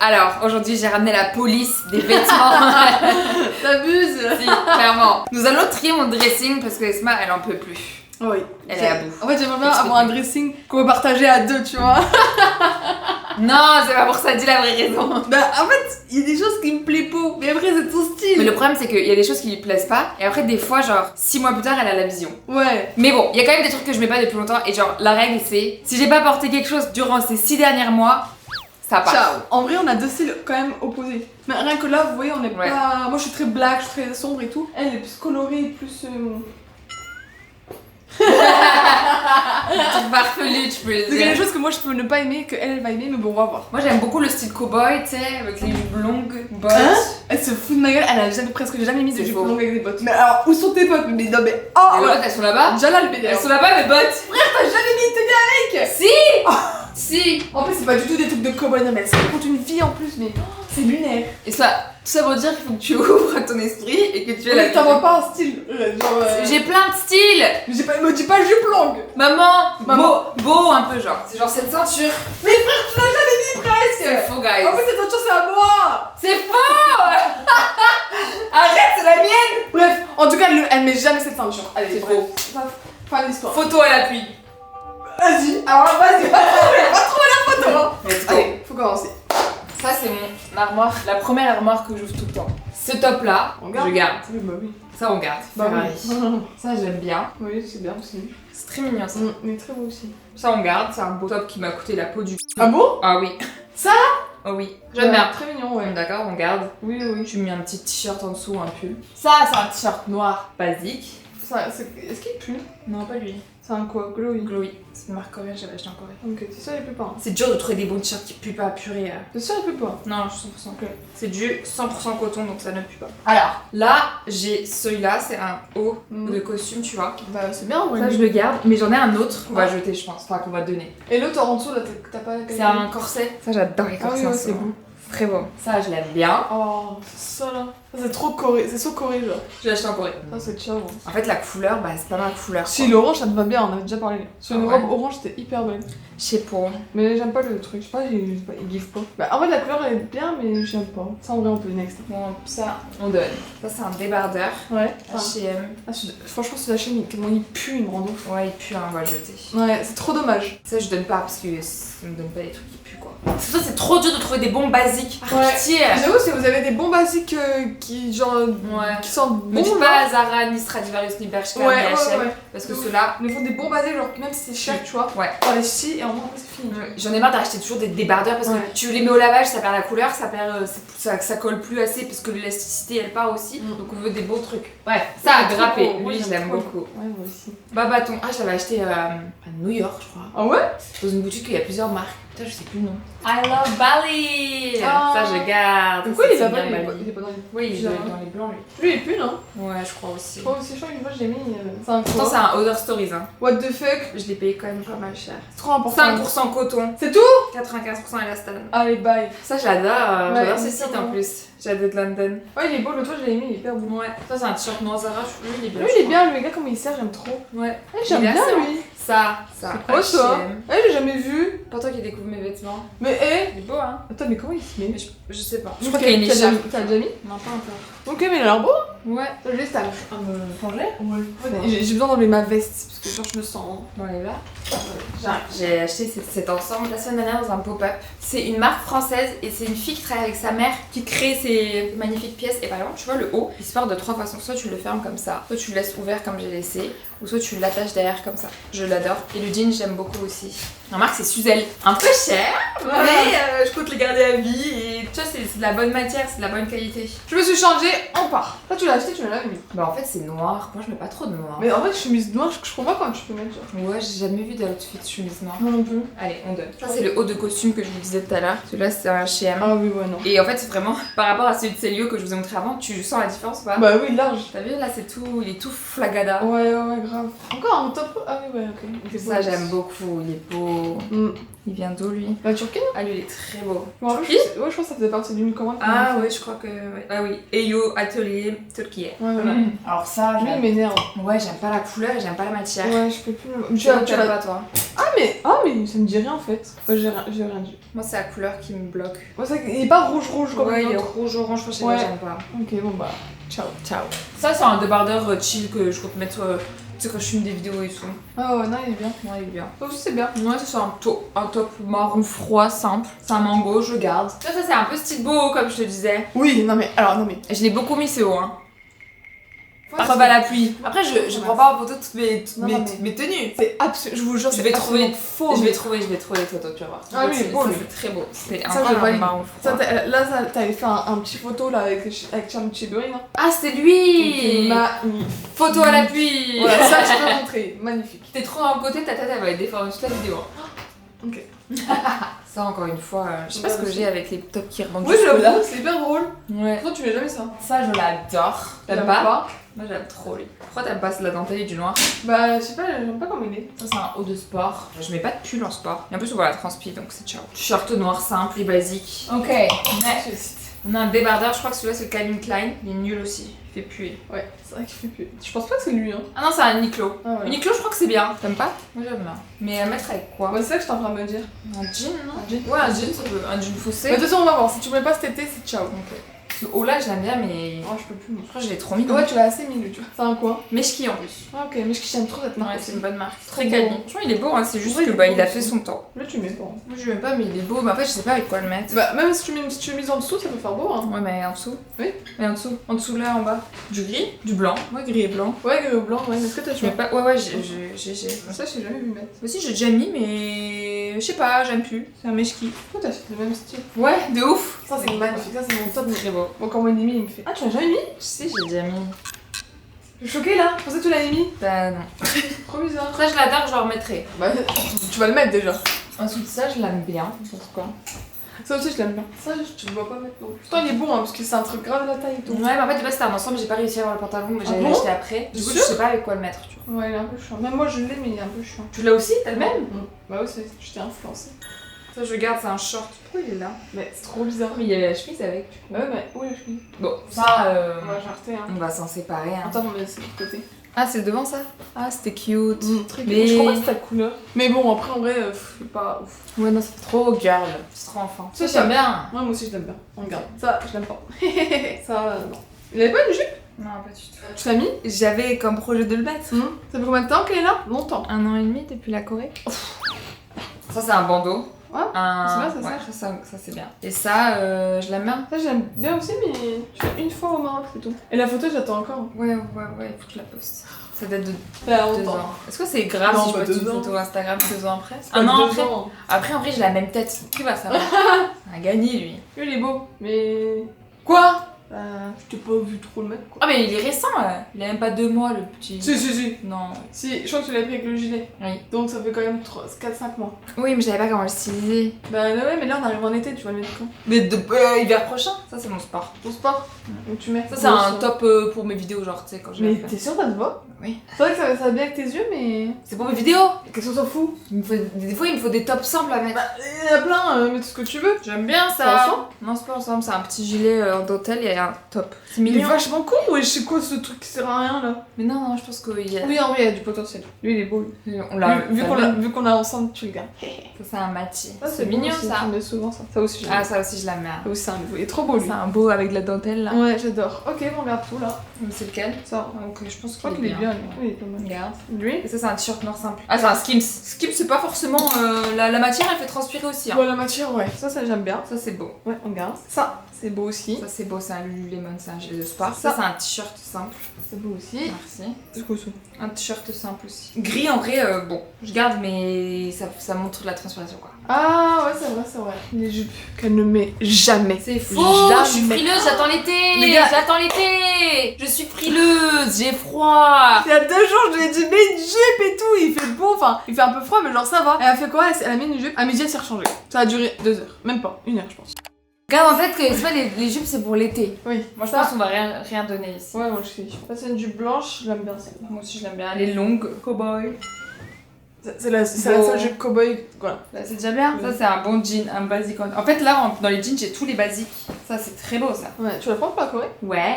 Alors, aujourd'hui, j'ai ramené la police des vêtements. T'abuses. Si, clairement. Nous allons trier mon dressing parce que Esma, elle en peut plus. Oui. Elle est à bout. En fait, j'aimerais bien avoir un dressing qu'on peut partager à deux, tu vois. Non, c'est pas pour ça, dis la vraie raison. Bah, en fait, il y a des choses qui me plaisent pas, mais après, c'est ton style. Mais le problème, c'est qu'il y a des choses qui lui plaisent pas, et après, des fois, genre, 6 mois plus tard, elle a la vision. Ouais. Mais bon, il y a quand même des trucs que je mets pas depuis longtemps, et genre, la règle, c'est si j'ai pas porté quelque chose durant ces 6 derniers mois, ça part. Ciao. En vrai, on a deux styles quand même opposés. Mais rien que là, vous voyez, on est Ouais. pas. Moi, je suis très black, je suis très sombre et tout. Elle est plus colorée, plus. Truc farfelu, tu peux le Donc, il y a des dire. choses que moi je peux ne pas aimer, que elle va aimer, mais bon, on va voir. Moi, j'aime beaucoup le style cowboy, tu sais, avec les longues bottes. Hein? Elle se fout de ma gueule, elle a jamais, presque jamais mis de C'est jupe faux. longue avec des bottes. Mais alors, où sont tes bottes? Mais non, mais. Oh! Les Voilà. bottes, elles sont là-bas. Déjà là, le BD. Elles sont là-bas, mes bottes. Frère, t'as jamais mis de tenue avec! Si. Si. En plus, c'est pas du tout des trucs de cowboy, non, mais elle se raconte une vie en plus, mais c'est lunaire. Et ça, tout ça veut dire qu'il faut que tu ouvres ton esprit et que tu aies Mais la t'as pas un style. Genre. J'ai plein de styles. J'ai pas, me dis pas jupe longue! Maman, Maman. beau un peu genre. C'est genre cette ceinture. Mais frère, tu l'as jamais mis presque! C'est faux, guys. En fait, cette autre chose, c'est à moi! C'est faux. Arrête, c'est la mienne. Bref, en tout cas, elle met jamais cette ceinture. Allez, C'est bref. faux. Fin de l'histoire. Photo à l'appui. Vas-y, alors vas-y, va trouver la photo! Hein. Let's go. Allez, faut commencer. Ça, c'est mon armoire. La première armoire que j'ouvre tout le temps. Ce top-là, On garde. je garde. Oui, bah oui. Ça, on garde. Bah Ferrari. oui. Ça, j'aime bien. Oui, c'est bien aussi. C'est très mignon, ça. Mais très beau aussi. Ça, on garde. C'est un beau top qui m'a coûté la peau du... Ah bon? Ah oui. Ça? Oh oui. J'aime bien. Très mignon, ouais. D'accord, on garde. Oui, oui. Je mets un petit t-shirt en dessous, un pull. Ça, c'est un t-shirt noir basique. Est-ce qu'il pue? Non, pas lui. C'est un quoi? Glowy. Glowy. C'est une marque coréenne, j'avais acheté en Corée. Ok, c'est sûr, il pue pas. Hein. C'est dur de trouver des bons t-shirts qui puent pas purée. C'est sûr, il pue pas. Non, je suis 100% que. C'est du 100% coton, donc ça ne pue pas. Alors, là, j'ai celui-là, c'est un haut de costume, tu vois. Bah, c'est bien, ouais. Ça, je le garde, mais j'en ai un autre qu'on va jeter, je pense. Enfin, qu'on va donner. Et l'autre en dessous, là, t'as pas. C'est un corset. Ça, j'adore les Ah corsets. oui, ouais, c'est beau. Très beau. Ça, je l'aime bien. Oh, c'est ça là. Ça, c'est trop Corée. C'est so Corée, genre. Je l'ai acheté en Corée. Ça, c'est ciao. En fait, la couleur, bah, c'est pas ma couleur. Si, l'orange, ça te va bien, on avait déjà parlé. Sur une Ah ouais. robe orange, c'était hyper belle. Je sais pas. Mais j'aime pas le truc, je sais pas, il give pas. Bah, en fait, la couleur elle est bien, mais j'aime pas. Ça, en vrai, on peut next. Bon, ça, on donne. Ça, c'est un débardeur. Ouais. H&M. Franchement, c'est la chaîne, comment il pue, il me rend ouf. Ouais, il pue, hein, on va le jeter. Ouais, c'est trop dommage. Ça, je donne pas parce que ça me donne pas des trucs qui puent, quoi. C'est pour ça, c'est trop dur de trouver des bons basiques. Ouais. Pitié. J'avoue, si vous avez des bons basiques qui, genre, Ouais. qui sentent Me bon, dis pas Zara, ni Stradivarius, ni Bershka, ni Ouais, H&M. ouais. Parce que ceux-là, Ils font des bons basiques, genre, même si c'est cher, tu vois. ouais. Dans les chis, et en moins, c'est fini. J'en ai marre d'acheter toujours des débardeurs parce Ouais. que tu les mets au lavage, ça perd la couleur, ça perd, ça colle plus assez parce que l'élasticité elle part aussi. Donc on veut des beaux trucs. Bref, ça a Ouais, grappé. trop beau. Lui, Ouais, je l'aime trop. beaucoup. Ouais, moi aussi. Babaton. Ah, je l'avais acheté à New York, je crois. Ah ouais? Dans une boutique où il y a plusieurs marques. Putain, je sais plus le nom. I love Bali. Ah. Ça, je garde. Pourquoi Ça, il est c'est là-bas? bien Il Bali. est pas dans les. Oui, il est Genre. dans les blancs, lui. Lui, il pue, non? Ouais, je crois aussi. Je crois aussi, je crois qu'une fois, je l'ai mis. C'est un Pourtant, c'est un Other Stories. Hein. What the fuck? Je l'ai payé quand même pas mal cher. C'est trop important. 5% coton, C'est tout? 95% élastane. Allez, bye. Ça, j'adore. Ouais, J'adore ce il est site trop en beau. plus. J'adore London. Ouais, il est beau, l'autre fois, je l'ai mis, il est hyper beau. Ouais. Ça, c'est un t-shirt noir Zara. Lui, il est bien. Lui, il est bien, le gars, comment il sert, j'aime trop. Ouais. Ouais, j'aime Il est bien, assez lui. Ça. C'est quoi ça? H&M. Ouais, j'ai jamais vu. Pas toi qui découvre mes vêtements. Mais, Il est beau, hein. attends, mais comment il se met? Mais je sais pas. Je Ok, crois qu'il y a une t'as déjà écharpe. mis- T'as déjà mis? Non, pas encore. Ok, mais il a l'air beau. Ouais. Je vais juste à me Changer Ouais. J'ai besoin d'enlever ma veste, parce que genre, je me sens. Bon, elle est là. J'ai acheté cet ensemble la semaine dernière dans un pop-up. C'est une marque française et c'est une fille qui travaille avec sa mère qui crée ces magnifiques pièces. Et par exemple, tu vois le haut, il se porte de 3 façons. Soit tu le fermes comme ça, soit tu le laisses ouvert comme j'ai laissé, ou soit tu l'attaches derrière comme ça. Je l'adore. Et le jean, j'aime beaucoup aussi. La marque, c'est Suzel. Un peu cher, mais je compte les garder à vie. Et tu vois, c'est de la bonne matière, c'est de la bonne qualité. Je me suis changée, on part. Toi, tu l'as acheté, tu l'as jamais mis. Bah, en fait, c'est noir. Moi, je mets pas trop de noir. Mais en fait, chemise noire, je comprends pas quand tu peux mettre genre. Ouais, j'ai jamais vu d'outfit chemise noire. Moi non plus. Allez, on donne. Ça, c'est le haut de costume que je vous disais tout à l'heure. Celui-là, c'est un H&M. Ah oui, ouais, non. Et en fait, c'est vraiment par rapport à celui de Célio que je vous ai montré avant, tu sens la différence ou pas? Bah oui, large. T'as vu là, c'est tout, il est tout flagada. Ouais, grave. Encore un top. Ah oui, ouais, ok. Ça, j'aime beaucoup, il est beau. Il vient d'où lui? La Turquie. Ah lui il est très beau. Ouais, je pense que ça faisait partie d'une commande. Ah ouais, je crois que... Ouais. Ah oui, Eyo Atelier Turquie. Ouais, voilà. Alors ça, Lui, il m'énerve. Ouais, j'aime pas la couleur et j'aime pas la matière. Ouais, je peux plus le... Tu l'aimes pas toi? Ah mais ça me dit rien en fait. Ouais, j'ai rien dit. Moi c'est la couleur qui me bloque. Ouais, c'est il est pas rouge comme ouais, les il est autres. rouge-orange, je pense que Ouais. j'aime pas. Ok, bon bah, ciao. Ça c'est un débardeur chill que je compte mettre, tu sais quand je filme des vidéos et tout. Ah ouais, non, il est bien. Ouais, il est bien. Ça aussi, c'est bien. Ouais, ça c'est un top marron froid, simple. C'est un mango, je garde. Ça c'est un peu style beau comme je te disais. Oui, non mais Je l'ai beaucoup mis ce haut, hein. Ouais, Preuve à l'appui. Après, je prends pas en photo toutes Non, mais- mes tenues. c'est absolument, je vous jure, Je c'est vais trouver- absolument faux. Je vais trouver les photos, tu vas voir. Ah oui, C'est beau, ça, lui. c'est très beau. C'est Ça, un je peu valide. marron Ça, froid. là, t'avais fait un petit photo là avec Charlie Chiburi, non? Ah, c'était lui! Magnifique. Photo à l'appui! Voilà, ça, je peux montrer. Magnifique. T'es trop dans le côté, ta tête elle va être déformée toute la vidéo. Ok. Ça, encore une fois, je sais pas ce que j'ai avec les tops qui remontent Oui, je jusque là. l'avoue, c'est hyper drôle. Ouais. Pourquoi tu mets jamais ça? Ça, je l'adore. T'aimes J'aime pas? Moi, j'aime trop lui. Pourquoi t'aimes pas la dentelle et du noir? Bah, je sais pas, j'aime pas comment il est. Ça, c'est un haut de sport. Je mets pas de pull en sport. Et en plus, on voit la transpi, donc c'est ciao. T-shirt noir simple et basique. Ok, next. On a un débardeur, je crois que celui-là c'est Calvin Klein. Il est nul aussi. Il fait puer. Ouais, c'est vrai qu'il fait plus. Je pense pas que c'est lui, hein. Ah non, c'est un Uniqlo. Ah ouais. Uniqlo, je crois que c'est bien. T'aimes pas? Moi, j'aime bien. Mais à mettre avec quoi? Ouais, c'est ça que je suis en train de me dire. Un jean, non? Un jean. Ouais, un jean, ça peut. Un jean Mais fossé. de toute façon, on va voir. Si tu mets pas cet été, c'est ciao. Ok. Ce haut-là, je l'aime bien, mais. Oh, je peux plus, moi. Je crois que je l'ai trop mis. Ouais, tu l'as assez mis, lui, tu vois. C'est un quoi? Meshki en plus. Ah, ok, mais j'aime trop cette marque. Ouais, aussi. c'est une bonne marque. Trop Très beau. quali. Franchement, il est beau, hein. C'est juste Ouais, que il est bah, beau il a aussi. fait son temps. Là, tu mets pas. Moi, je l'aime pas, mais il est beau. Mais en fait, je sais pas avec quoi le mettre. Bah, même si tu mets une petite chemise en dessous, ça peut faire beau, hein. Ouais, mais en dessous. Oui. Mais en dessous. En dessous, là, en bas. Du gris. Du blanc. Ouais, gris et blanc. Ouais, gris ou blanc, ouais. Est-ce que t'as Je mets pas. Ouais, j'ai. Ça, j'ai jamais vu mettre. Moi aussi, j'ai déjà mis, mais. Je sais pas, j'aime plus. C'est un meshki. Pourquoi t'as acheté le même style? Ouais, de ouf. Ça, c'est magnifique. Ça, c'est mon top. Très beau. Bon, quand moi, il est mis, il me fait. Ah, tu l'as jamais mis? Je sais, j'ai déjà mis. Je suis choquée là. Je pensais que tu l'avais mis. Bah non. Trop bizarre. Ça, je l'adore, je le remettrai. Bah, tu vas le mettre déjà. Ensuite de ça, je l'aime bien. Pourquoi? Ça aussi, je l'aime bien. Ça, tu le vois pas mettre non plus. Pourtant, il est bon, hein, parce que c'est un truc grave la taille et tout. Ouais, mais en fait, de base, c'était un ensemble, j'ai pas réussi à avoir le pantalon, mais Ah j'avais bon acheté après. Du coup, je Sûr sais pas avec quoi le mettre, tu vois. Ouais, il est un peu chiant. Même moi, je l'ai, mais il est un peu chiant. Tu l'as aussi? T'as le même? Bah, ouais, je t'ai influencé. Ça, je garde, c'est un short. Pourquoi il est là? Mais c'est trop bizarre. Mais il y avait la chemise avec, du coup. Ouais, mais où est la chemise? Bon, Ça, ça, On va jarter, hein. on va s'en séparer. Hein. Attends, on va laisser de côté. Ah, c'est le devant ça? Ah, c'était cute. Très Mais- mais... Je crois pas que c'est ta couleur. Mais bon, après, en vrai, c'est pas ouf. Ouais, non, c'est trop girl. C'est trop enfant. Ça, Ça, j'aime bien. Ouais, moi aussi, je l'aime bien. Regarde. Ça, je l'aime pas. Ça, non. Il avait pas une jupe? Non, pas du tout. Tu l'as mis? J'avais comme projet de le mettre. Ça fait combien de temps qu'elle est là? Longtemps. 1 an et demi depuis la Corée. Ça, c'est un bandeau. Ouais, Un... c'est bien, c'est ça, c'est bien. Et ça, je l'aime bien. Ça, j'aime bien aussi, mais je fais une fois au Maroc, c'est tout. Et la photo, j'attends encore. Ouais, il faut que je la poste. Ça date de Bah, 2 ans. Est-ce que c'est grave Non, si je pas poste 2 une ans. photo Instagram 2 ans après? Un an après? Après, en vrai, j'ai la même tête. Qui va savoir? On a gagné, lui. Lui, il est beau, mais. Quoi? Je t'ai pas vu trop le mettre, quoi. Ah, mais il est récent, là. Il a même pas 2 mois, le petit. Si. Non. Si, je crois que tu l'as pris avec le gilet. Oui. Donc ça fait quand même 4-5 mois. Oui, mais je savais pas comment le styliser. Bah ouais, mais là on arrive en été, tu vas le mettre quand? Mais hiver prochain? Ça, c'est mon sport. Ton sport. Donc tu mets. Ça, c'est un top pour mes vidéos, genre, tu sais, quand je Mais vais faire. t'es sûre, ça te va? Oui. C'est vrai que ça va bien avec tes yeux, mais. C'est pour mes vidéos. Qu'est-ce qu'on s'en fout? Des fois, il me faut des tops simples à mettre. Bah, il y en a plein, mets tout ce que tu veux. J'aime bien C'est ça. ensemble? Non, c'est pas ensemble, c'est un petit gilet en dentelle et un top. C'est Il est mignon. vachement con, ouais, je sais quoi ce truc qui sert à rien là? Mais non, je pense qu'il y a. Oui, en vrai, il y a du potentiel. Lui, il est beau. Lui. On l'a. Vu qu'on a ensemble, tu le gardes. Ça, c'est un matchy. Ça, C'est mignon beau aussi, ça. Tu mets souvent ça. Ça aussi, j'aime. Ah, ça aussi, je l'aime bien. Ça aussi, c'est un nouveau. Il est trop beau lui. C'est un beau avec de la dentelle là. Ouais, j'adore. Ok, bon, on regarde tout là. Mais c'est lequel? Ça. Donc, je pense Je crois qu'il qu'il est est bien. bien, lui. Oui, il est pas mal. Regarde. Lui? Et ça, c'est un t-shirt noir simple. Ah, c'est un Skims. Skims, c'est pas forcément. La matière, elle fait transpirer aussi. Hein. Ouais, la matière, ouais. Ça j'aime bien. Ça, c'est beau. Ouais, on garde. Ça, c'est beau aussi. Ça, c'est beau, c'est un Lululemon, c'est un gilet de sport. Ça. Ça, c'est un t-shirt simple. C'est beau aussi. Merci. C'est quoi ça? Un t-shirt simple aussi. Gris, en vrai, bon, je garde, mais ça montre de la transpiration quoi. Ah, ouais, c'est vrai. Les jupes qu'elle ne met jamais. C'est faux, Jamais. je suis frileuse, j'attends l'été. Les gars- J'attends l'été. Je suis frileuse, j'ai froid. Il y a 2 jours, je lui ai dit, mets une jupe et tout. Il fait beau, enfin, il fait un peu froid, mais genre ça va. Elle a fait quoi? Elle a mis une jupe. À midi, elle s'est rechangée. Ça a duré 2 heures. Même pas, 1 heure, je pense. Garde en tête que c'est pas les jupes, c'est pour l'été. Oui, Moi, je ça. pense qu'on va rien donner ici. Ouais, moi je suis. Ça, c'est une jupe blanche, je l'aime bien celle-là. Moi aussi, je l'aime bien. Elle est longue. Cowboy. C'est la seule jupe cowboy, voilà. Bah, c'est déjà bien. Ça, c'est un bon jean, un basique. En fait, là, dans les jeans, j'ai tous les basiques. Ça, c'est très beau, ça. Ouais, tu la prends pas, Corée? Ouais.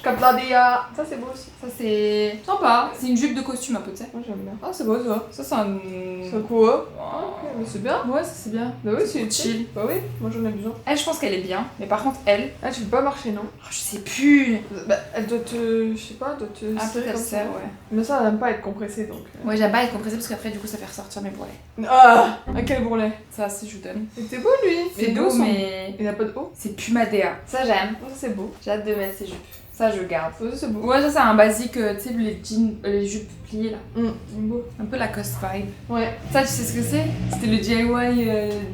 Kapladea. Ça, c'est beau aussi. Ça, c'est sympa. C'est une jupe de costume, un peu, tu sais. Moi, j'aime bien. Ah, c'est beau, ça. Ça, c'est un... C'est quoi? Oh. Ok, mais c'est bien. Ouais, ça, c'est bien. Bah oui, c'est chill. Bah oui, moi j'en ai besoin. Elle, je pense qu'elle est bien. Mais par contre, elle... Ah, tu peux pas marcher, non? Oh, je sais plus. Bah, elle doit te... Je sais pas, doit te... Un peu serrer elle comme ça. serre, ouais. Mais ça, elle aime pas être compressée, donc... Ouais, j'aime pas être compressée parce qu'après, du coup, ça fait ressortir mes bourrelets. Ah, à quel bourrelet? Ça, si je vous donne. C'était beau, lui. C'est beau, beau, son- mais... Il n'a pas de haut? C'est Pumadea. Ça, j'aime. Ça, c'est beau. J'ai hâte de mettre ces jupes. Ça, je garde. Ça, c'est beau. Ouais, ça, c'est un basique, tu sais, les jeans, les jupes pliées, là. C'est beau. Un peu la Lacoste vibe. Ouais. Ça, tu sais ce que c'est? C'était le DIY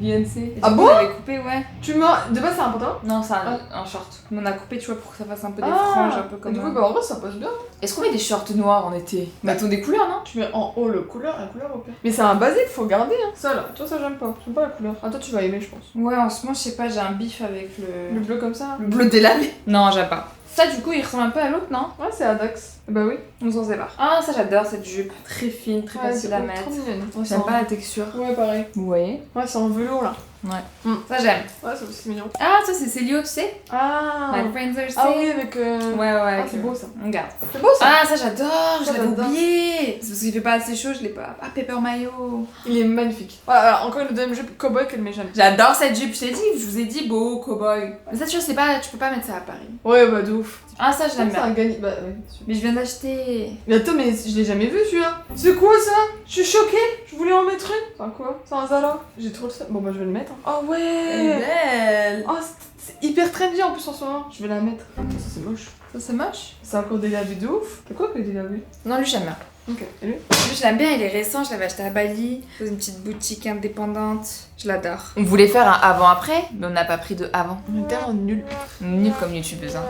Beyoncé. Et Ah du coup, bon? on l'avait coupé, ouais. Tu m'as... De base, c'est un pantalon? Non, c'est un short. On a coupé, tu vois, pour que ça fasse un peu des Ah. franges, un peu comme... Du coup, bah en vrai, ça passe bien. Est-ce qu'on met des shorts noirs en été? Mettons des couleurs, non? Tu mets en haut la couleur au pire. Mais c'est un basique, faut garder, hein. Ça, là. Toi, ça, j'aime pas. J'aime pas la couleur. Ah, toi, tu vas aimer, je pense. Ouais, en ce moment, je sais pas, j'ai un bif avec Le bleu comme ça. le bleu délavé. Non, j'aime pas. Ça, du coup, il ressemble un peu à l'autre, non? Ouais, c'est Adax. Bah oui. On s'en sépare. Ah, ça, j'adore cette jupe. Très fine, très facile à mettre. Trop mignonne. Ouais, J'aime pas la texture. Ouais, pareil. Vous voyez? Ouais, c'est en velours, là. Ouais. Ça, j'aime. Ouais, c'est aussi mignon. Ah, ça, c'est Célio, tu sais? Ah. My friends are Ah safe. oui, avec... Ouais, ouais. Ah, avec c'est beau, ça. On garde. C'est beau, ça. Ah, ça, j'adore. Ça, Je l'avais j'adore. oublié. C'est parce qu'il fait pas assez chaud, je l'ai pas. Ah, Pepper Mayo. Il est magnifique. Ouais, alors, encore une deuxième jupe cowboy qu'elle met jamais. J'adore cette jupe, je t'ai dit, je vous ai dit beau cowboy. Mais ça, tu vois, c'est pas, tu peux pas mettre ça à Paris. Ouais, bah de ouf. Ah, ça, je l'aime C'est bien. un gagnant. Bah ouais, sûr. Mais je viens d'acheter. Mais attends, mais je l'ai jamais vu celui-là. C'est quoi ça? Je suis choquée. Je voulais en mettre une. C'est un quoi? C'est un Zara. J'ai trop le seum. Bon, bah je vais le mettre. Hein. Oh Elle est ouais. belle. Oh, c'est hyper trendy en plus en ce moment. Je vais la mettre. Ça, c'est moche. Ça, c'est moche. C'est encore délavé de ouf. C'est quoi que délavé? Non, lui, j'aime bien. Ok. Et lui? Lui, je l'aime bien, il est récent, je l'avais acheté à Bali, dans une petite boutique indépendante. Je l'adore. On voulait faire un avant-après, mais on n'a pas pris de avant. On est tellement nuls. Nul comme youtubeuse. Hein.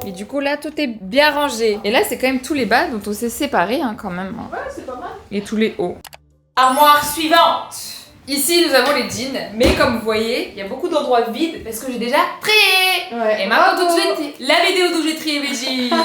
Et du coup, là, tout est bien rangé. Et là, c'est quand même tous les bas dont on s'est séparés, hein, quand même. Ouais, c'est pas mal. Et tous les hauts. Armoire suivante. Ici, nous avons les jeans, mais comme vous voyez, il y a beaucoup d'endroits vides parce que j'ai déjà trié. Ouais. Et maintenant, tout de suite, la vidéo d'où j'ai trié mes jeans.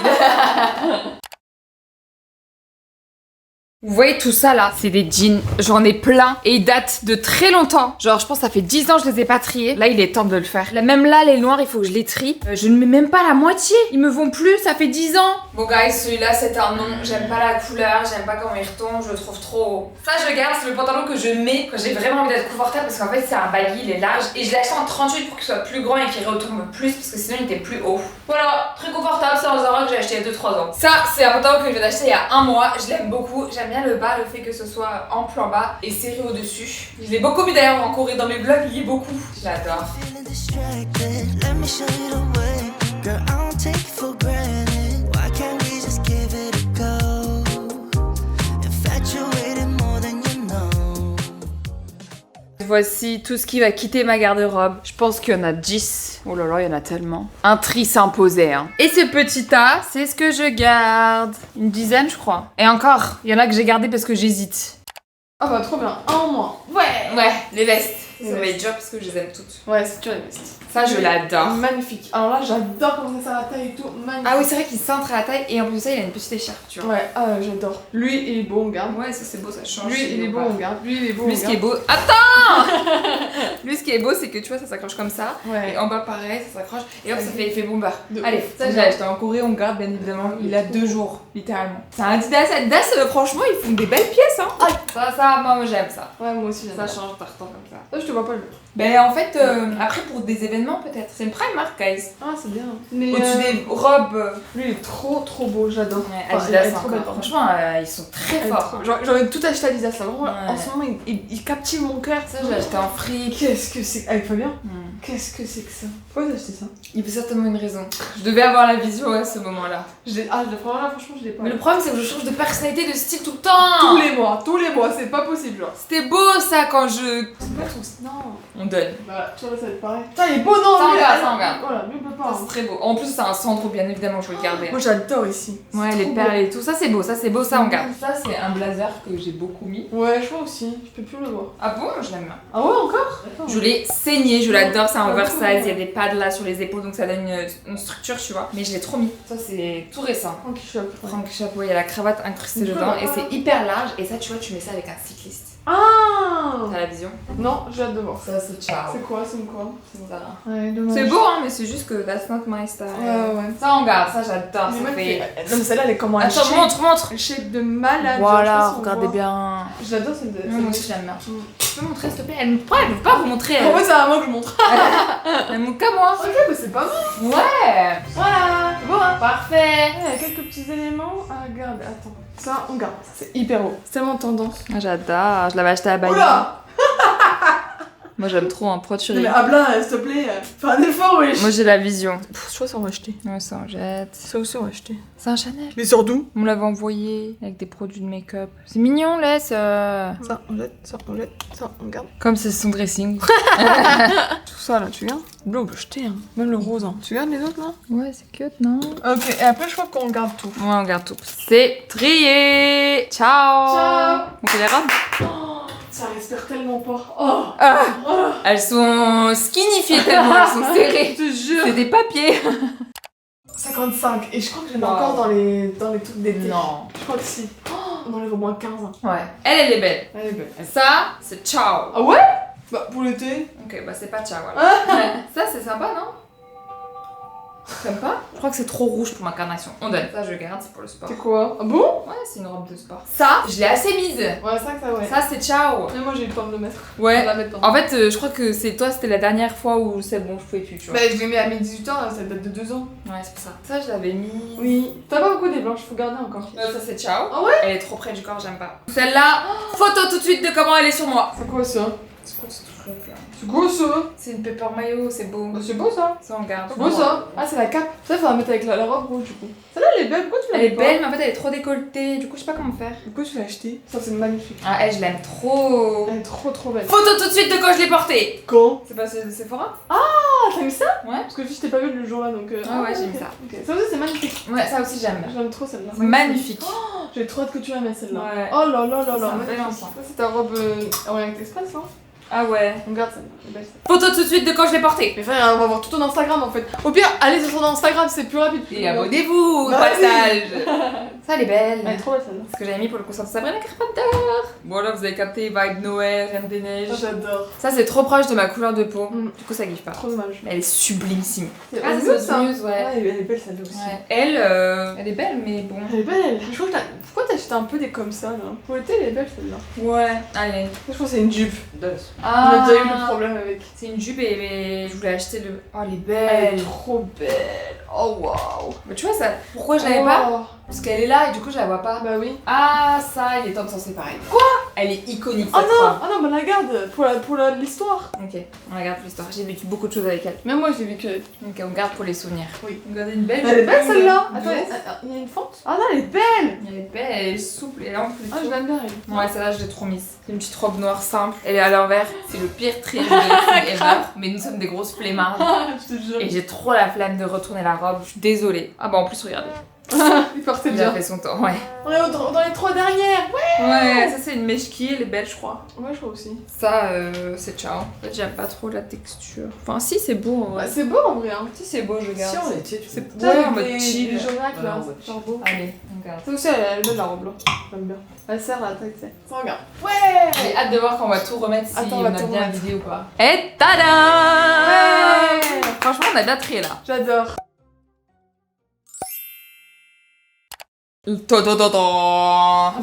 Vous voyez tout ça là, c'est des jeans, j'en ai plein et ils datent de très longtemps. Genre je pense que ça fait 10 ans que je les ai pas triés. Là il est temps de le faire. Là, même là les noirs il faut que je les trie. Je ne mets même pas la moitié, ils me vont plus, ça fait 10 ans. Bon guys, celui-là c'est un non, j'aime pas la couleur, j'aime pas comment il retombe, je le trouve trop haut. Ça je garde, c'est le pantalon que je mets quand j'ai vraiment envie d'être confortable parce qu'en fait c'est un baggy, il est large et je l'ai acheté en 38 pour qu'il soit plus grand et qu'il retombe plus parce que sinon il était plus haut. Voilà, très confortable, c'est un Zara que j'ai acheté il y a 2-3 ans. Ça c'est un pantalon que je viens d'acheter il y a un mois, je l'aime beaucoup, j'aime bien le bas, le fait que ce soit ample en bas et serré au-dessus. Je l'ai beaucoup mis d'ailleurs en Corée dans mes vlogs, il y est beaucoup. J'adore. Feeling distracted, let me show you the way. Girl, I don't take it for granted. Why can't we just give it a go? Infatuated more than you know. Voici tout ce qui va quitter ma garde-robe. Je pense qu'il y en a 10. Oh là là, il y en a tellement. Un tri s'imposait, hein. Et ce petit tas, c'est ce que je garde. Une dizaine, je crois. Et encore, il y en a que j'ai gardé parce que j'hésite. Ah bah trop bien. Un en moins. Ouais, les vestes. Les Ça va vestes. être dur parce que je les aime toutes. Ouais, c'est dur les vestes. Ça, je l'adore. Magnifique. Alors là, j'adore comment ça la taille et tout. Magnifique. Ah oui, c'est vrai qu'il centre à la taille et en plus de ça, il a une petite écharpe, tu vois. Ouais, ah j'adore. Lui, il est beau, on garde. Ouais, ça c'est beau, ça change. Lui, il est beau, on garde. Lui, il est beau, Lui, on ce qui est garde. beau. Attends. Lui, ce qui est beau, c'est que tu vois, ça s'accroche comme ça. Ouais. Et en bas, pareil, ça s'accroche. Et hop, ça fait effet bomber. De Allez, ouf. ça, je l'ai acheté en Corée, on garde bien évidemment. Il a 2 jours, littéralement. C'est un Adidas. Adidas, franchement, ils font des belles pièces, hein. Ça, moi, j'aime ça. Ouais, moi aussi, Ça j'adore. change, t'as retard comme ça. Ça, je te vois pas le. Ben, en fait, après, pour des événements, peut-être. C'est une Primark, guys. Ah, c'est bien. Mais Au-dessus des robes. lui, il est trop beau, j'adore. Ouais, Enfin, Adidas, elle est trop encore. belle, pardon. Franchement, ils sont très Elle est forts. trop- J'aurais tout acheté à Adidas, là. Vraiment, Ouais. en ce moment, il captive mon cœur. Ça, je l'ai acheté en fric. Qu'est-ce que c'est. Avec Fabien Hmm. Qu'est-ce que c'est que ça? Pourquoi t'as acheté ça? Il y a certainement une raison. Je devais avoir la vision à ce moment-là. Ah, je le prends là, franchement, je l'ai pas. Mais le problème, c'est que je change de personnalité, de style tout le temps. Tous les mois, c'est pas possible, genre. C'était beau ça quand je. C'est pas trop. Non. On On donne. Bah, tu vois, ça va être pareil. Putain, il est beau, non? Ça, on lui, garde, elle- ça, on garde. Voilà, lui, on peut pas. Ça, hein. c'est très beau. En plus, c'est un centre, bien évidemment, je veux le garder. Moi, j'adore ici. Ouais, C'est les trop perles et tout. Ça, c'est beau, ça, on garde. Mhm. Ça, c'est un blazer que j'ai beaucoup mis. beau. Ouais, je vois aussi. Je peux plus le voir. Ah bon? Je l'aime bien. Ah ouais, encore? D'accord. Je l'ai saigné, je l'adore, c'est un Ah, oversize, cool. il y a des pads là sur les épaules donc ça donne une structure, tu vois. Mais je l'ai trop mis. Ça, c'est tout récent. Frankie Shop. Frank chapeau, il y a la cravate incrustée Je dedans peux et pas. c'est hyper large. Et ça, tu vois, tu mets ça avec un cycliste. Ah! T'as la vision? Non, j'ai hâte de voir. Ça, c'est ciao. C'est quoi? C'est une quoi? Ça. Ouais, dommage. C'est beau, hein, mais c'est juste que that's not my style. Ouais. Ça, on garde, ça, j'adore. Mais Ça moi, fait. non, mais celle-là, elle est comment? Elle Attends, shape- montre. Elle shape de malade. Voilà, genre, je sais pas si on regardez voit. bien. J'adore celle de. Moi aussi, j'aime bien. Tu peux montrer, s'il te plaît? Pourquoi elle veut pas vous montrer? En fait, c'est à moi que je montre. Elle montre qu'à moi. Ok, bah c'est pas mal. Ouais. Voilà. Bon, hein. Parfait. Il y a quelques petits éléments à garder. Attends. Ça, on garde. Ça, c'est hyper beau. C'est tellement tendance. Ah, j'adore, je l'avais acheté à Bali. Oula! Moi j'aime trop, hein, pourquoi tu Non, ris? mais Abla, s'il te plaît, fais un effort, wesh. Moi j'ai la vision. Je crois que ça on va acheter. Ouais, ça on jette. Ça aussi on va acheter. C'est un Chanel. Mais sur d'où? On me l'avait envoyé avec des produits de make-up. C'est mignon, laisse. Ça, on jette, ça, on jette, ça, on garde. Comme c'est son dressing. Tout ça là, tu gardes? Bleu, on peut jeter, hein. Même le rose, hein. Tu gardes les autres là? Ouais, c'est cute, non? Ok, et après je crois qu'on garde tout. Ouais, on garde tout. C'est trié. Ciao. Ciao. On fait les robes? Ça respire tellement pas. Oh! Elles sont skinnifiées tellement, elles sont serrées. Je te jure! C'est des papiers. 55, et je crois que j'en ai Wow. encore dans les trucs d'été. Non. Je crois que si. On enlève au moins 15. Hein. Ouais. Elle est belle. Elle est belle. Ça, c'est ciao. Ah ouais? Bah pour l'été. Ok, bah c'est pas ciao alors. Ouais. Ça, c'est sympa, non? T'aimes pas? Je crois que c'est trop rouge pour ma carnation. On donne. Ça, je garde, c'est pour le sport. C'est quoi? Ah bon? Ouais, c'est une robe de sport. Ça, je l'ai assez mise. Ouais, ça ouais. Ça, c'est ciao. Mais moi j'ai eu le temps de le mettre. On Ouais. va la mettre dans. En fait, je crois que c'est toi, c'était la dernière fois où c'est bon, je pouvais plus, tu vois. Bah je l'ai mis à mes 18 ans, ça date de 2 ans. Ouais, c'est pour ça. Ça, je l'avais mis. Oui. T'as pas beaucoup des blanches, faut garder encore. Ça, c'est ciao. Ah ouais? Elle est trop près du corps, j'aime pas. Celle-là, photo tout de suite de comment elle est sur moi. C'est quoi ça? C'est quoi ce truc là? C'est quoi ça? C'est une pepper mayo, c'est beau. Bah c'est beau ça. Ça, on garde. C'est beau ça. Ah c'est la cape. Ça faut la mettre avec la robe rouge du coup. Celle-là elle est belle, pourquoi tu l'as Elle est mis pas? belle, mais en fait, elle est trop décolletée. Du coup, je sais pas comment faire. Pourquoi tu l'as acheté? Ça c'est magnifique. Ah, elle, je l'aime trop. Elle est trop belle. Photo tout de suite de quand je l'ai portée. Quand? C'est pas Sephora? Ah t'as mis ça? Ouais. Parce que je t'ai pas vu le jour là donc. Ah ouais, j'ai ok. mis ça. Ok. Ça aussi c'est magnifique. Ouais, ça aussi, j'aime. J'aime trop celle-là. Magnifique. J'ai trop hâte que tu la mettes celle-là. Ouais. Oh là là là Ça, là. c'est un bel magnifique. ensemble. Ça c'est ta robe Orient Express non? Ah ouais. On garde celle-là. Elle est belle, celle-là. Photo tout de suite de quand je l'ai portée. Mais frère, on va voir tout ton Instagram en fait. Au pire, allez sur son Instagram, c'est plus rapide. Et abonnez-vous au Bah passage. Ça, elle est belle. Elle est trop belle celle-là. Ce que j'avais mis pour le concert de Sabrina Carpenter. Voilà, vous avez capté, vibe Noël, Reine des Neiges. J'adore. Ça, c'est trop proche de ma couleur de peau. Mm. Du coup, ça glisse pas. Trop dommage. Mais elle est sublimissime. C'est Ah, Osmose, c'est ça. Osmose, ouais. Ouais, elle est belle celle-là aussi. Ouais. Elle, elle est belle, mais bon. Elle est belle. Je crois que pourquoi t'as acheté un peu des comme ça là? Pour l'été, elle est belle celle-là. Ouais. Allez. Je crois que c'est une jupe. Ah. On a déjà eu le problème avec. C'est une jupe et je voulais acheter le. Oh, elle est Elle belle. est trop belle. Oh waouh. Mais tu vois, ça. Pourquoi je l'avais pas? Parce qu'elle est là et du coup, je la vois pas. Bah oui. Ah, ça, il est temps de s'en séparer. Quoi? Elle est iconique Oh cette non, robe. oh non, bah la garde pour l'histoire. Ok, on la garde pour l'histoire. J'ai vécu beaucoup de choses avec elle. Même moi, je l'ai vu que. Ok, on garde pour les souvenirs. Oui. On garde une belle. Elle est belle jupe celle-là. de Attends, ouf. il y a une fente. Ah non, elle est belle. Elle est belle, elle est souple et là en plus. Ah, je l'aime bien elle. Ouais, celle-là je l'ai trop mise. C'est une petite robe noire simple. Elle est à l'envers. C'est le pire triangle ever. Mais nous sommes des grosses flemmardes. Je te jure. Et j'ai trop la flemme de retourner la robe. Je suis désolée. Ah bah en plus, regardez. Il portait Il a bien. fait son temps, ouais. On est dans les 3 dernières. Ouais, ça c'est une mèche qui elle est belle, je crois. Ouais, je crois aussi. Ça, c'est ciao. En fait, j'aime pas trop la texture. Enfin, si, c'est beau en Bah, vrai. c'est beau en vrai. Hein. Si, c'est beau, je garde. Si on était, tu sais. Ouais, en mode les chill. Jonac là, Ouais, en mode c'est genre beau. Allez, on garde. Ça aussi, elle est belle la robe là. J'aime bien. Elle serre la tête, tu sais. Ça regarde. J'ai hâte de voir quand on va tout remettre si Attends, on on va a tout bien remettre. vidé ou pas. Et tada! Ouais. Franchement, on a bien trié là. J'adore. Ta-da-da-da.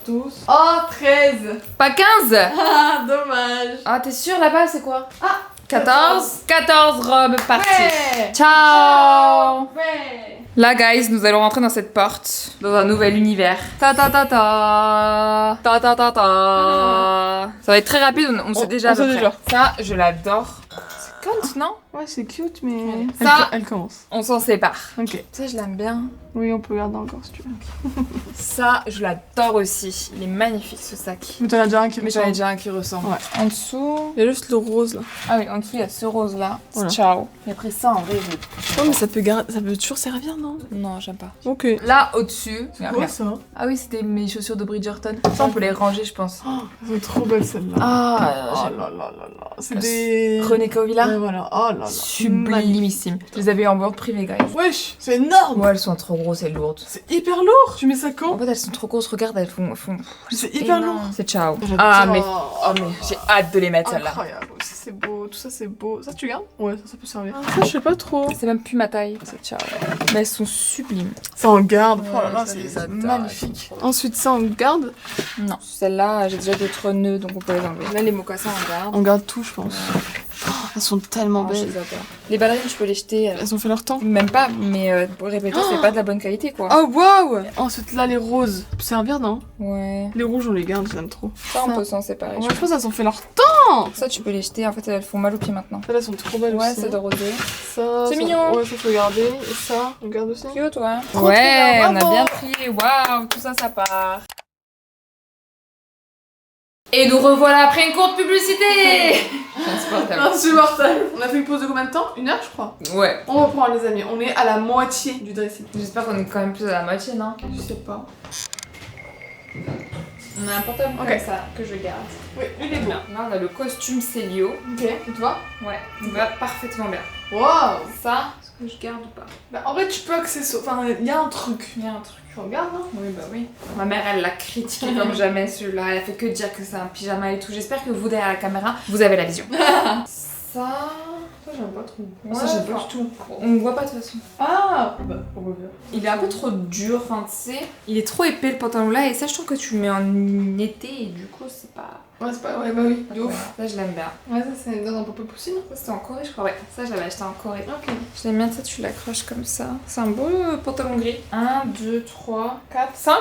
12. Oh, 13. Pas 15? Ah, dommage. Ah, t'es sûre là-bas, c'est quoi? Ah, 14? 14 robes parties. Ouais. Ciao! Ouais. Là, guys, nous allons rentrer dans cette porte, dans un nouvel univers. Ta ta ta ta ta ta ta ta. Ça va être très rapide, on sait déjà. on à peu sait près. déjà. Ça, je l'adore. C'est cunt, non? Ouais, c'est cute, mais. Ouais. Elle, Ça- elle commence. On s'en sépare. Ok. Ça, je l'aime bien. Oui, on peut garder encore si tu veux. Ça, je l'adore aussi. Il est magnifique ce sac. Mais t'en as déjà un qui Mais j'en ai déjà un qui ressemble. Ouais. En dessous... Il y a juste le rose là. Ah oui, en dessous, il y a ce rose-là. Voilà. Ciao. Et après ça, en vrai, je... Ouais, mais ça peut toujours servir, non? Non, j'aime pas. Ok. Là, au-dessus... C'est quoi ça? Ah oui, c'était mes chaussures de Bridgerton. Ça, on peut les ranger, je pense. Oh, elles sont trop belles celles-là. Ah, Oh là là là là. C'est des... René Caovilla. Ouais, voilà. Oh là là. Sublimissime. Je les avais en vente privée, guys. Wesh, c'est énorme. Ouais, elles sont trop grosses et lourdes. C'est hyper lourd. Tu mets ça En quand? fait, elles sont trop grosses, regarde, elles font... C'est hyper lourd. C'est ciao. J'adore. Ah, mais j'ai hâte de les mettre, celles-là. Incroyable. Ça c'est beau, tout ça c'est beau. Ça tu gardes? Ouais, ça peut servir. Ça je sais pas trop. C'est même plus ma taille. C'est ciao. Mais elles sont sublimes. Ça on garde. Ouais, Oh là là, ça, les c'est adore. magnifique. Ensuite ça on garde. Non. Celles-là, j'ai déjà d'autres nœuds, donc on peut les enlever. Là, les mocassins, on garde. On garde tout je pense. Oh, elles sont tellement Oh, je belles. les adore. Les ballerines, je peux les jeter. Elles ont fait leur temps. Même pas, mais pour répéter, c'est pas de la bonne qualité, quoi. Oh waouh. Ensuite là les roses. Ça peut servir non? Ouais. Les rouges on les garde, j'aime trop. Ça, on peut s'en séparer. Ouais, je pense qu'elles ont fait leur temps. Ça, tu peux les jeter. En fait, elles font mal aux pieds maintenant. Celles-là sont trop belles Ouais, aussi. c'est de rosé. Ça, C'est ça- mignon. Ouais, ça faut garder. Et ça, on garde aussi. Cute, ouais. Trop Ouais, bien, on a bravo. bien trié. Waouh, tout ça, ça part. Et nous revoilà après une courte publicité. Insupportable. Insupportable. On a fait une pause de combien de temps? 1 heure je crois. Ouais. On reprend les amis, on est à la moitié du dressing. J'espère qu'on est quand même plus à la moitié, non? Je sais pas. On a un portable Ok. comme ça que je garde. Oui, il est beau. Là, on a le costume Célio. Ok, tu vois? Ouais, il va parfaitement bien. Waouh. Ça, est-ce que je garde ou pas? Bah en vrai tu peux accessoire, enfin il y a un truc. Il y a un truc. Tu regardes non? Oui, bah oui. Ma mère, elle l'a critiqué comme jamais celui-là. Elle a fait que dire que c'est un pyjama et tout. J'espère que vous, derrière la caméra, vous avez la vision. Ça... Ça j'aime pas trop. Ouais, ça j'aime pas enfin, du tout. On ne voit pas de toute façon. Ah bah on va voir. Il est un peu trop dur, enfin tu sais. Il est trop épais le pantalon là et ça je trouve que tu le mets en été et du coup c'est pas... Ouais c'est pas, ouais bah oui, de ouf. Là je l'aime bien. Ouais ça donne un peu plus non? Ça c'était en Corée je crois, ouais. Ça j'avais acheté en Corée. Ok. Je l'aime bien, ça tu l'accroches comme ça. C'est un beau pantalon gris. 1, 2, 3, 4, 5.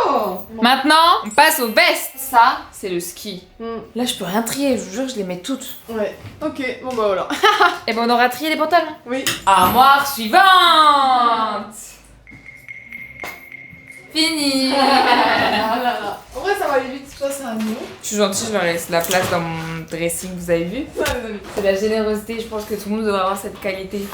Oh. Maintenant, on passe aux vestes. Ça, c'est le ski. Hmm. Là je peux rien trier, je vous jure je les mets toutes. Ouais. Ok, bon bah voilà. Et ben on aura trié les pantalons. Oui. Armoire suivante. Fini. Ah là là. En vrai ça va aller vite, ça c'est un mot. Je suis gentille, je leur laisse la place dans mon dressing, vous avez vu? Ça les amis. C'est la générosité, je pense que tout le monde devrait avoir cette qualité.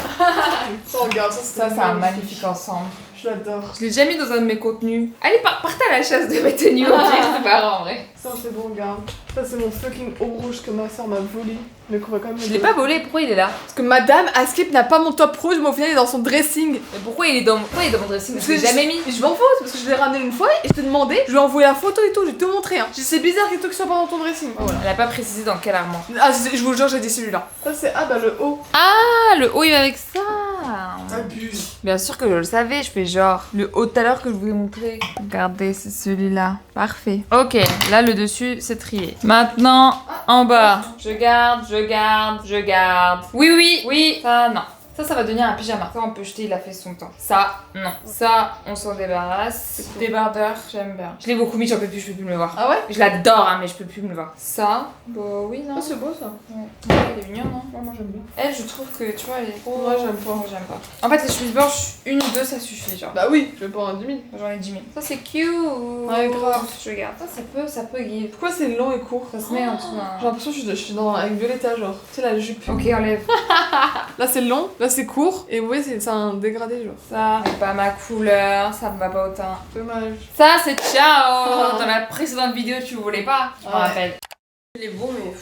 Ça regarde, Ça, c'est un magnifique ensemble. Je l'adore. Je l'ai déjà mis dans un de mes contenus. Allez, partez à la chasse de mes tenues au pire, c'est pas grave en vrai. Ça c'est bon regarde. Ça c'est mon fucking haut rouge que ma soeur m'a volé. Mais qu'on va quand même. Je l'ai pas volé, pourquoi il est là? Parce que madame Askip n'a pas mon top rouge, mais au final il est dans son dressing. Mais pourquoi il est dans mon dressing? Parce que je l'ai jamais mis. Et je m'en fous, c'est parce que je l'ai ramené une fois et je t'ai demandé, je lui ai envoyé la photo et tout, j'ai tout montré. Hein. J'ai dit, c'est bizarre que toi qui soit pas dans ton dressing. Oh, voilà. Elle a pas précisé dans quelle armoire. Ah, je vous jure, j'ai dit celui-là. Ça c'est, ah bah le haut. Ah, le haut il va avec ça. Abuse. Bien sûr que je le savais, je fais genre le haut tout à l'heure que je vous ai montré. Regardez, c'est celui-là. Parfait. Ok, là le dessus c'est trié. Maintenant, en bas. Je garde, je garde, je garde. Oui, oui, oui. Ça, non. Ça va devenir un pyjama. Ça, on peut jeter, il a fait son temps. Ça, non. Ça, on s'en débarrasse. Débardeur, j'aime bien. Je l'ai beaucoup mis, j'en peux plus, je peux plus me le voir. Ah ouais? Je l'adore, hein, mais je peux plus me le voir. Ça, bah oui, non. Ah c'est beau ça. Ouais. Il est mignon, non? Ouais, moi j'aime bien. Elle, je trouve que, tu vois, elle est trop... Moi j'aime pas. Moi, j'aime pas. En fait, les chemises blanches, une ou deux, ça suffit, genre. Bah oui, je vais pas en 10 000. J'en ai 10 000. Ça, c'est cute. Ouais, grave. Je regarde. Ça peut give. Pourquoi c'est long et court? Ça se met en dessous. J'ai l'impression que je suis dans avec Violetta genre. Tu sais la jupe. Ok, enlève. Là c'est long, là c'est court. Et vous voyez c'est un dégradé genre. Ça, c'est pas ma couleur, ça me va pas autant. Dommage. Ça, c'est ciao. Dans la précédente vidéo, tu voulais pas. Je me Ouais. rappelle. Il est beau mais.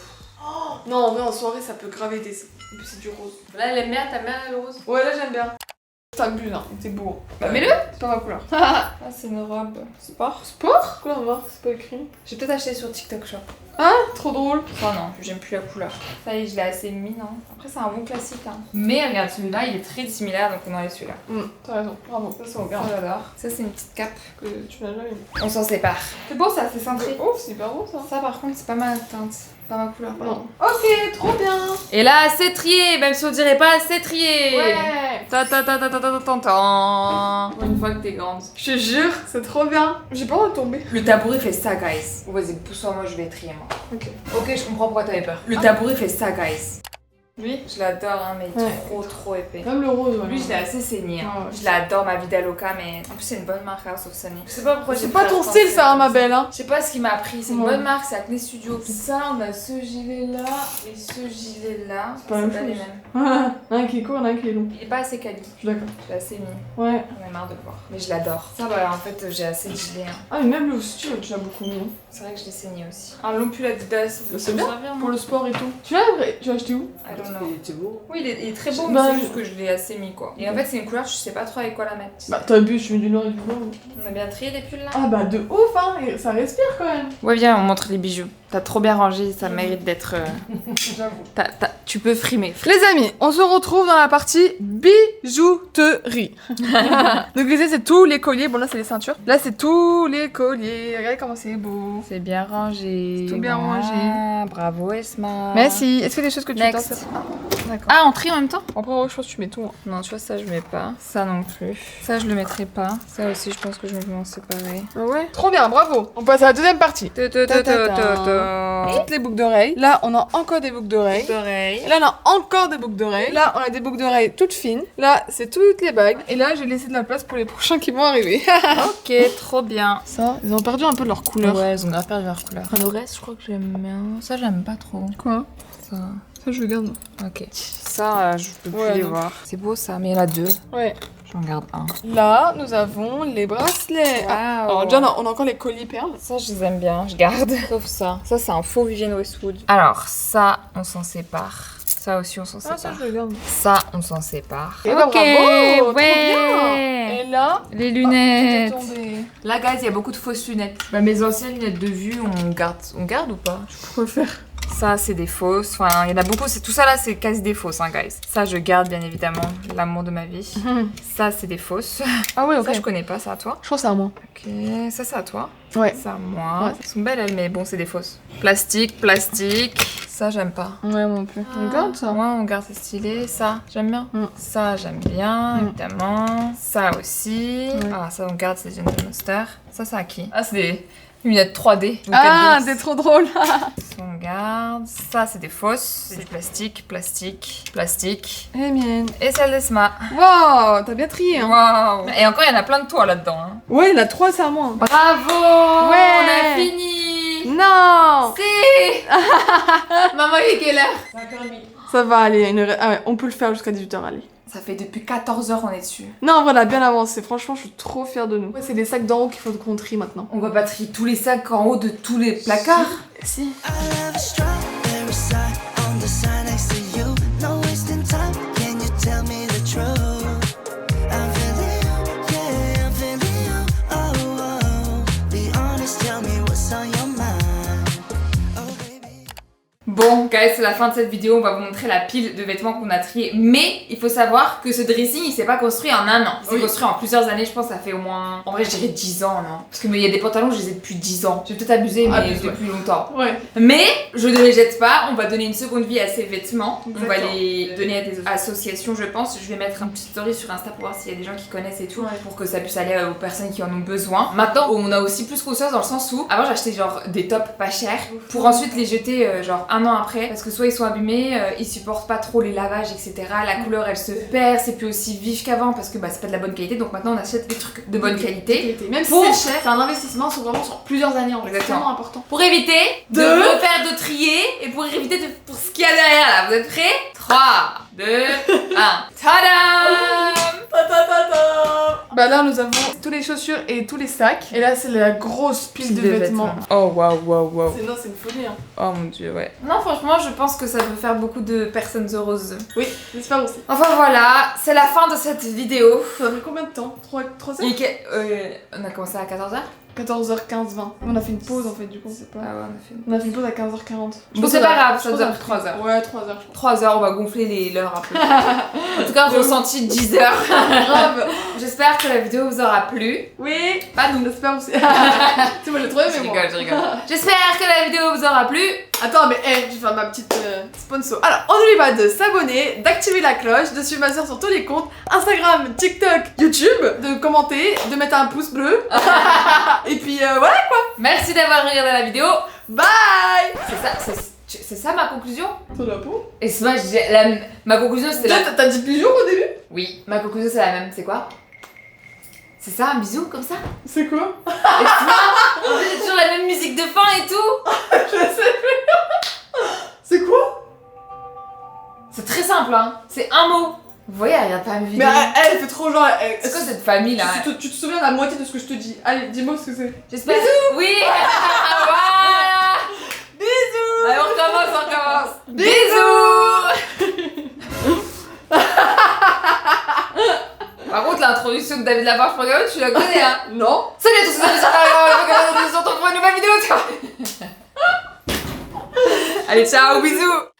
Non en vrai en soirée ça peut grave aider ça. En plus c'est du rose. Là, elle aime bien, ta mère, le rose. Ouais là j'aime bien. T'abuses hein, t'es beau. Bah, mets-le. C'est pas ma couleur. Ah, c'est une robe sport. Sport? Quoi on va? C'est pas écrit. J'ai peut-être acheté sur TikTok Shop. Ah trop drôle. Oh non, j'aime plus la couleur. Ça y est, je l'ai assez mis, non? Après, c'est un bon classique, hein. Mais regarde, celui-là, il est très similaire, donc on enlève celui-là. T'as raison, bravo. Ça c'est Ça, regarde. j'adore. Ça, c'est une petite cape. Que tu n'as jamais mis. On s'en sépare. C'est beau, ça, c'est cintré. Oh c'est hyper beau ça. Ça, par contre, c'est pas ma teinte. Pas ma couleur, pardon. Non. Ok, trop bien. Et là, c'est trié, même si on dirait pas, c'est trié. Ouais. Ta ta ta ta ta ta ta ta. Pour une fois que t'es grande. Je te jure, c'est trop bien. J'ai pas envie de tomber. Le tabouret fait ça, guys. Oh, vas-y, pousse-toi, moi je vais trier, moi. Ok. Ok, je comprends pourquoi t'avais peur. Le tabouret fait ça, guys. Oui. Je l'adore, hein, mais il est Ouais. trop épais. Même le rose, voilà. Lui, je l'ai assez saigné. Hein. Ah ouais. Je l'adore, ma Vida Loca, mais en plus, c'est une bonne marque House of Sunny. Je sais pas pourquoi j'ai C'est pris pas la ton française style, ça, hein, comme ma belle, hein. Je sais pas ce qui m'a pris. C'est une Ouais. bonne marque, c'est Acne Studio. Ça, on a ce gilet-là et ce gilet-là. pas la même les chose. mêmes. Un qui est court, un qui est long. Il est pas assez quali. Je suis d'accord. Je l'ai assez mis. Ouais. J'en ai marre de le voir. Mais je l'adore. Ça, bah, en fait, j'ai assez de gilets. Hein. Ah, mais même le style, tu l'as beaucoup mis. Hein. C'est vrai que je l'ai saigné aussi. Un long pull Adidas. C'est bien servir, pour le sport et tout. Tu l'as acheté où? I don't know. Il était beau. Oui, il est très beau, Bah, mais c'est juste que je l'ai assez mis quoi. Et en fait, c'est une couleur, je sais pas trop avec quoi la mettre. Bah, t'as bu, je mets du noir et du blanc. On a bien trié des pulls là. Ah, bah, de ouf, hein. Et ça respire quand même. Ouais, viens, on montre les bijoux. T'as trop bien rangé, ça mérite d'être. J'avoue. Tu peux frimer. Les amis, on se retrouve dans la partie bijouterie. Donc ici c'est tous les colliers, bon là c'est les ceintures. Là c'est tous les colliers, regardez comment c'est beau. C'est bien rangé. C'est tout bien rangé. Bravo Esma. Merci, est-ce que des choses que tu Next. danses? D'accord. Ah, on trie en même temps? Après ouais, je pense que tu mets tout. Hein. Non, tu vois, ça je mets pas. Ça non plus. Ça je le mettrai pas. Ça aussi, je pense que je vais m'en séparer. Ah ouais? Trop bien, bravo. On passe à la deuxième partie. Toutes les boucles d'oreilles. Là on a encore des boucles d'oreilles. D'oreilles. Et là on a encore des boucles d'oreilles. Là on a des boucles d'oreilles toutes fines. Là c'est toutes les bagues. Et là j'ai laissé de la place pour les prochains qui vont arriver. Ok, trop bien. Ça, ils ont perdu un peu de leur couleur. Ouais, ils ont grave perdu leur couleur. Le reste, je crois que j'aime bien. Ça, j'aime pas trop. Quoi? Ça. Ça je garde. Ok. Ça, je peux plus Ouais, les non. voir. C'est beau ça, mais il y en a deux. Ouais. J'en garde un. Là, nous avons les bracelets. Ah, alors déjà, on a encore les colliers perles. Ça, je les aime bien, je garde. Sauf ça. Ça, c'est un faux Vivienne Westwood. Alors, ça, on s'en sépare. Ça aussi, on s'en Ah, ça, sépare. je le garde. Ça, on s'en sépare. Et bah, bravo, trop bien. ouais. Et là, Les ah, lunettes. tout est tombé. Là, guys, il y a beaucoup de fausses lunettes. Bah, mes anciennes lunettes de vue, on garde ou pas? Faut le faire. Ça, c'est des fausses. Enfin, il y en a beaucoup. Tout ça, là, c'est quasi des fausses, hein, guys. Ça, je garde, bien évidemment. L'amour de ma vie. Ça, c'est des fausses. Ah ouais, ok. Ça, je connais pas. Ça, à toi? Je crois que c'est à moi. Ok. Ça, c'est à toi? Ouais. Ça, à moi. Ouais. Elles sont belles, elles, mais bon, c'est des fausses. Plastique. Ça, j'aime pas. Ouais, moi non plus. On garde ça. Moi, on garde, c'est stylé. Ça, j'aime bien. Mm. Ça, j'aime bien, évidemment. Ça aussi. Ouais. Ah, ça, on garde, c'est Gentle Monster. Ça, c'est à qui? Ah, c'est des lunettes 3D. Donc, Ah, elles t'es glissent. trop drôle. Ça, on garde. Ça, c'est des fausses. C'est du plastique. Les miennes. Et celle d'Esma. Waouh, t'as bien trié, hein. Waouh. Et encore, il y en a plein de toits là-dedans. Hein. Ouais, il y en a 3, c'est à moi. Bravo. Ouais. On a fini. Non. Si. Maman, il est quelle heure? 5h30. Ça va aller. Ah ouais, on peut le faire jusqu'à 18h, allez. Ça fait depuis 14 heures qu'on est dessus. Non, en vrai, on a bien avancé. Franchement, je suis trop fière de nous. Ouais, c'est les sacs d'en haut qu'il faut qu'on trie maintenant. On va pas trier tous les sacs en haut de tous les placards. Si. I love a strawberry side on the side next to you. No wasting time. Can you tell me the truth? I'm feeling you, yeah, I'm feeling you. Oh, oh. Be honest, tell me what's on your mind. Oh, baby. Bon, guys, c'est la fin de cette vidéo. On va vous montrer la pile de vêtements qu'on a triés. Mais il faut savoir que ce dressing, il s'est pas construit en un an. Il s'est Oui. construit en plusieurs années. Je pense que ça fait au moins. En vrai, je dirais 10 ans, non? Parce qu'il y a des pantalons, je les ai depuis 10 ans. J'ai peut-être abusé, mais Abuse, depuis longtemps. Ouais. Mais je ne les jette pas. On va donner une seconde vie à ces vêtements. On va Exactement. les donner à des associations, je pense. Je vais mettre un petit story sur Insta pour voir s'il y a des gens qui connaissent et tout. Ouais. Pour que ça puisse aller aux personnes qui en ont besoin. Maintenant, on a aussi plus conscience dans le sens où avant, j'achetais genre des tops pas chers pour ensuite les jeter genre un an après. Parce que soit ils sont abîmés, ils supportent pas trop les lavages, etc. La couleur elle se perd, c'est plus aussi vif qu'avant parce que bah, c'est pas de la bonne qualité. Donc maintenant, on achète des trucs de bonne qualité. Même si Pour- c'est cher, c'est un investissement sur vraiment sur plusieurs années en fait. C'est Exactement. vraiment important. Pour éviter de refaire de trier et pour éviter de pour ce qu'il y a derrière là. Vous êtes prêts? 3, 2, 1. Tadam! Bah là nous avons tous les chaussures et tous les sacs. Et là c'est la grosse pile de vêtements. Oh waouh. Non, c'est une folie hein. Oh mon dieu, ouais. Non, franchement, je pense que ça peut faire beaucoup de personnes heureuses. Oui, j'espère aussi. Enfin voilà, c'est la fin de cette vidéo. Ça a pris combien de temps 3 heures Et on a commencé à 14h? 14h15, 20. On a fait une pause en fait, du coup, c'est pas. Ah ouais, on a fait une... On a fait une pause à 15h40. Bon, c'est pas grave, ça dure 3 heures. Ouais, 3 heures, je 3 heures, on va gonfler l'heure un peu. En tout cas, ressenti 10 heures. crois. Grave. J'espère que la vidéo vous aura plu. Oui, Pas nous. j'espère aussi. C'est moi, j'ai trouvé, Je mais moi. rigole. J'espère que la vidéo vous aura plu. Attends, mais je vais faire ma petite sponsor. Alors, on n'oublie pas de s'abonner, d'activer la cloche, de suivre ma soeur sur tous les comptes Instagram, TikTok, YouTube, de commenter, de mettre un pouce bleu. Et puis voilà. Merci d'avoir regardé la vidéo. Bye. C'est ça, C'est ça ma conclusion? Ton chapeau. Et c'est moi, ma conclusion c'était la... T'as dit bisous au début? Oui, ma conclusion c'est la même, c'est quoi? C'est ça, un bisou comme ça? C'est quoi? Et tu vois, on fait toujours la même musique de fin et tout. Je sais plus. C'est quoi? C'est très simple, hein. C'est un mot. Vous voyez, elle regarde pas mes vidéos. Mais elle fait trop genre. C'est quoi cette famille là? Tu te souviens de la moitié de ce que je te dis. Allez, dis-moi ce que c'est. J'espère. Oui. Voilà. Bisous. Allez, on recommence. Bisous. Par contre, l'introduction de David Lafarge pour Gaël, tu la connais, hein? Non. Salut à tous, c'est David Lafarge, on se retrouve pour une nouvelle vidéo. Allez, ciao, bisous.